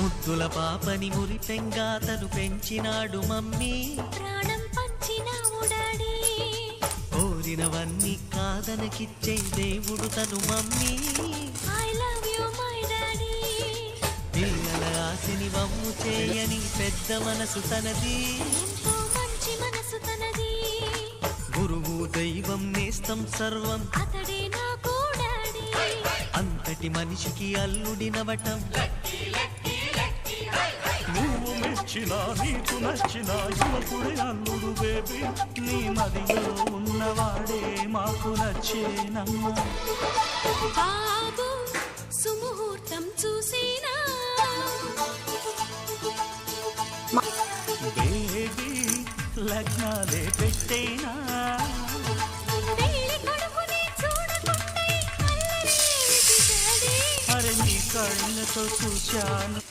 ముద్దుల పాపని మురిపెంగా తను పెంచినాడు మమ్మీ, ప్రాణం పంచినావు డాడీ. కోరినవన్నీ కాదనకిచ్చే దేవుడు తను mummy. I love you my daddy. పిల్లల ఆశని వమ్ము చేయని పెద్ద మనసు తనది, ఎంతో మంచి మనసు తనది. గురువు దైవం నేస్తం సర్వం అతడే నాకు డాడీ. అంతటి మనిషికి అల్లుడినవటం. నువ్వు మెచ్చిన నీకు నచ్చిన యువకుడే అల్లుడు బేబీ, నీ మదిలో ఉన్నవాడే మాకు నచ్చేనమ్మా. బాబు సుముహూర్తం చూసినా, బేబీ లగ్నాలే పెట్టేనా. పెళ్లి కొడుకుని చూడకుంటే అల్లరి ఏమిటి డాడీ? అరే నీ కళ్ళతో చూశాను